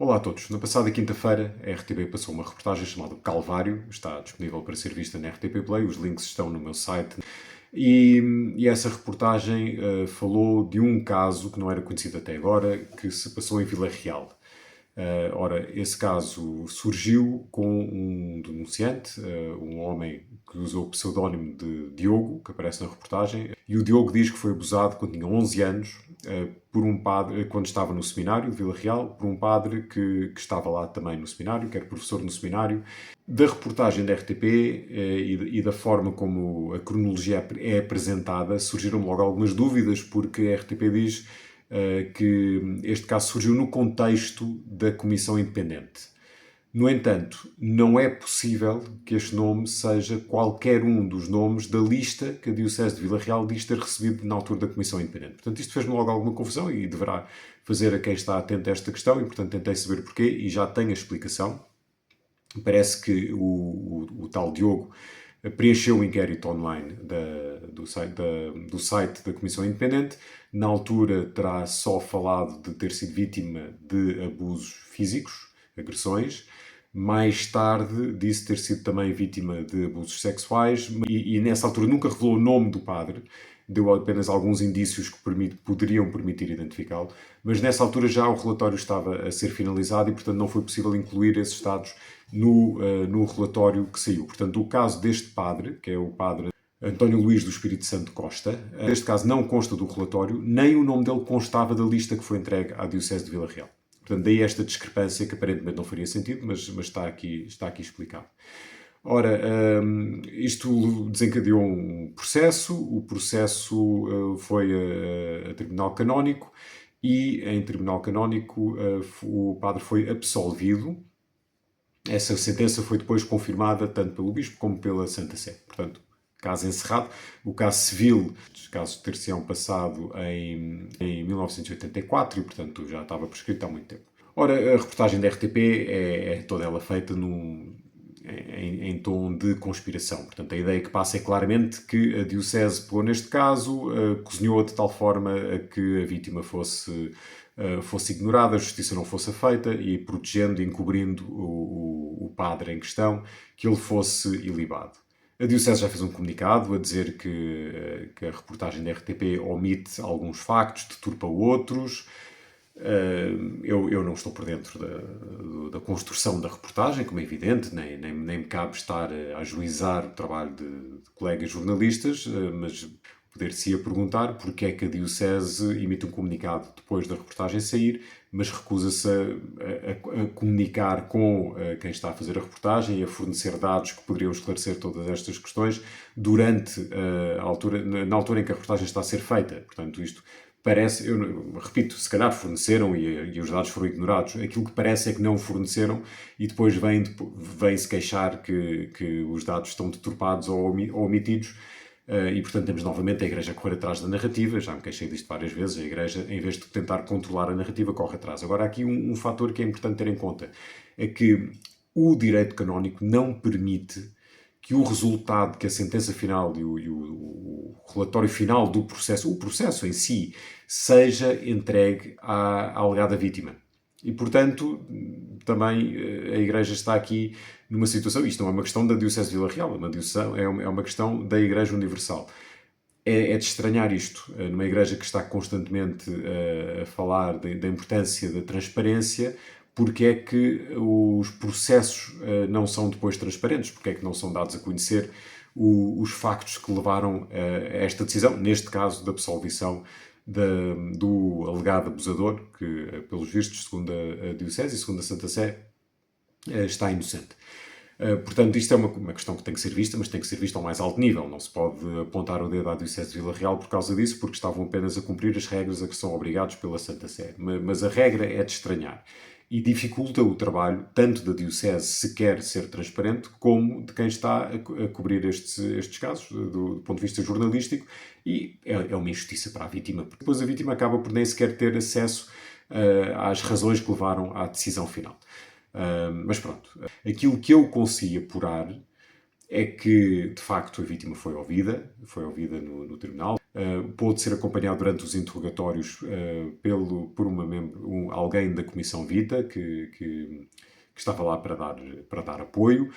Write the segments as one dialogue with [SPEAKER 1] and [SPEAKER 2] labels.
[SPEAKER 1] Olá a todos. Na passada quinta-feira, a RTP passou uma reportagem chamada Calvário. Está disponível para ser vista na RTP Play. Os links estão no meu site. E essa reportagem falou de um caso que não era conhecido até agora, que se passou em Vila Real. Ora, esse caso surgiu com um denunciante, um homem que usou o pseudónimo de Diogo, que aparece na reportagem, e o Diogo diz que foi abusado quando tinha 11 anos, por um padre, quando estava no seminário de Vila Real, por um padre que estava lá também no seminário, que era professor no seminário. Da reportagem da RTP e da forma como a cronologia é apresentada, surgiram logo algumas dúvidas, porque a RTP diz que este caso surgiu no contexto da Comissão Independente. No entanto, não é possível que este nome seja qualquer um dos nomes da lista que a Diocese de Vila Real diz ter recebido na altura da Comissão Independente. Portanto, isto fez-me logo alguma confusão e deverá fazer a quem está atento a esta questão, e portanto tentei saber porquê e já tenho a explicação. Parece que o tal Diogo preencheu o inquérito online do site da Comissão Independente. Na altura terá só falado de ter sido vítima de abusos físicos, agressões. Mais tarde disse ter sido também vítima de abusos sexuais e nessa altura nunca revelou o nome do padre, deu apenas alguns indícios que poderiam permitir identificá-lo, mas nessa altura já o relatório estava a ser finalizado e, portanto, não foi possível incluir esses dados no relatório que saiu. Portanto, o caso deste padre, que é o padre António Luís do Espírito Santo Costa, neste caso não consta do relatório, nem o nome dele constava da lista que foi entregue à Diocese de Vila Real. Portanto, daí esta discrepância que aparentemente não faria sentido, mas está aqui explicado. Ora, isto desencadeou um processo, o processo foi a Tribunal Canónico e em Tribunal Canónico o padre foi absolvido. Essa sentença foi depois confirmada tanto pelo Bispo como pela Santa Sé. Portanto, caso encerrado. O caso civil, os casos ter-se-ão passado em 1984 e, portanto, já estava prescrito há muito tempo. Ora, a reportagem da RTP é toda ela feita em tom de conspiração. Portanto, a ideia que passa é claramente que a Diocese pegou neste caso, cozinhou-a de tal forma a que a vítima fosse ignorada, a justiça não fosse feita e protegendo e encobrindo o padre em questão, que ele fosse ilibado. A Diocese já fez um comunicado a dizer que a reportagem da RTP omite alguns factos, deturpa outros. Eu não estou por dentro da construção da reportagem, como é evidente, nem me cabe estar a ajuizar o trabalho de colegas jornalistas, mas poder-se-ia perguntar porque é que a Diocese emite um comunicado depois da reportagem sair, mas recusa-se a comunicar com quem está a fazer a reportagem e a fornecer dados que poderiam esclarecer todas estas questões durante na altura em que a reportagem está a ser feita. Portanto, isto parece, eu repito, se calhar forneceram e os dados foram ignorados. Aquilo que parece é que não forneceram e depois vem-se queixar que os dados estão deturpados ou omitidos. E, portanto, temos novamente a Igreja a correr atrás da narrativa. Já me queixei disto várias vezes. A Igreja, em vez de tentar controlar a narrativa, corre atrás. Agora, há aqui um fator que é importante ter em conta. É que o direito canónico não permite que o resultado, que a sentença final e o relatório final do processo, o processo em si, seja entregue à alegada vítima. E, portanto, também a Igreja está aqui numa situação, isto não é uma questão da Diocese de Vila Real, é uma questão da Igreja Universal. É de estranhar isto, numa Igreja que está constantemente a falar da importância da transparência, porque é que os processos não são depois transparentes, porque é que não são dados a conhecer os factos que levaram a esta decisão, neste caso da absolvição do alegado abusador, que, pelos vistos, segundo a Diocese e segundo a Santa Sé, está inocente. Portanto, isto é uma questão que tem que ser vista, mas tem que ser vista ao mais alto nível. Não se pode apontar o dedo à Diocese de Vila Real por causa disso, porque estavam apenas a cumprir as regras a que são obrigados pela Santa Sé. Mas a regra é de estranhar e dificulta o trabalho tanto da Diocese, se quer ser transparente, como de quem está a cobrir estes casos, do ponto de vista jornalístico, e é uma injustiça para a vítima, porque depois a vítima acaba por nem sequer ter acesso às razões que levaram à decisão final. Mas pronto, aquilo que eu consegui apurar é que, de facto, a vítima foi ouvida no tribunal. pôde ser acompanhado durante os interrogatórios por alguém da Comissão Vita, que estava lá para dar apoio,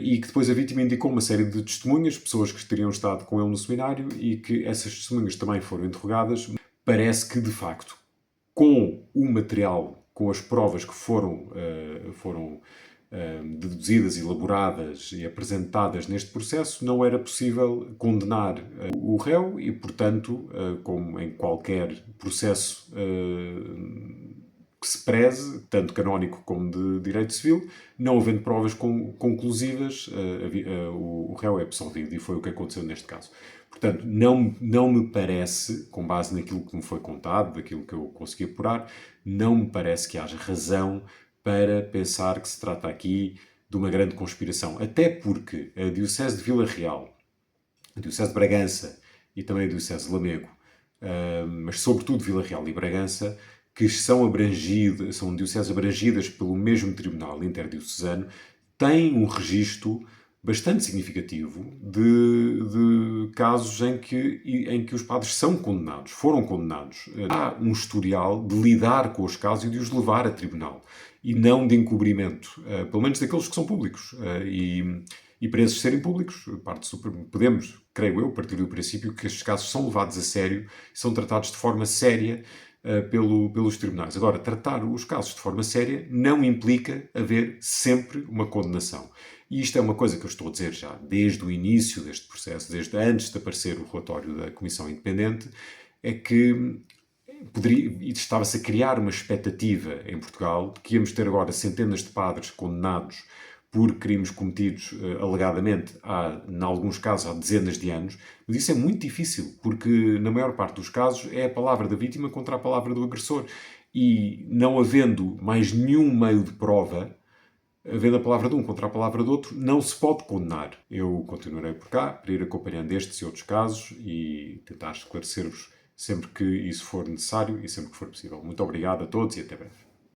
[SPEAKER 1] e que depois a vítima indicou uma série de testemunhas, pessoas que teriam estado com ele no seminário, e que essas testemunhas também foram interrogadas. Parece que, de facto, com o material, com as provas que foram deduzidas, elaboradas e apresentadas neste processo, não era possível condenar o réu e, portanto, como em qualquer processo que se preze, tanto canónico como de direito civil, não havendo provas conclusivas, o réu é absolvido, e foi o que aconteceu neste caso. Portanto, não me parece, com base naquilo que me foi contado, daquilo que eu consegui apurar, não me parece que haja razão para pensar que se trata aqui de uma grande conspiração. Até porque a Diocese de Vila Real, a Diocese de Bragança e também a Diocese de Lamego, mas sobretudo Vila Real e Bragança, que são dioceses abrangidas pelo mesmo Tribunal Interdiocesano, têm um registro bastante significativo de casos em que os padres foram condenados. Há um historial de lidar com os casos e de os levar a tribunal, e não de encobrimento, pelo menos daqueles que são públicos. E para esses serem públicos, podemos, creio eu, partir do princípio que estes casos são levados a sério, são tratados de forma séria pelos tribunais. Agora, tratar os casos de forma séria não implica haver sempre uma condenação. E isto é uma coisa que eu estou a dizer já desde o início deste processo, desde antes de aparecer o relatório da Comissão Independente, é que estava-se a criar uma expectativa em Portugal de que íamos ter agora centenas de padres condenados por crimes cometidos alegadamente em alguns casos, há dezenas de anos, mas isso é muito difícil, porque na maior parte dos casos é a palavra da vítima contra a palavra do agressor. E não havendo mais nenhum meio de prova, havendo a palavra de um contra a palavra do outro, não se pode condenar. Eu continuarei por cá para ir acompanhando estes e outros casos e tentar esclarecer-vos sempre que isso for necessário e sempre que for possível. Muito obrigado a todos e até breve.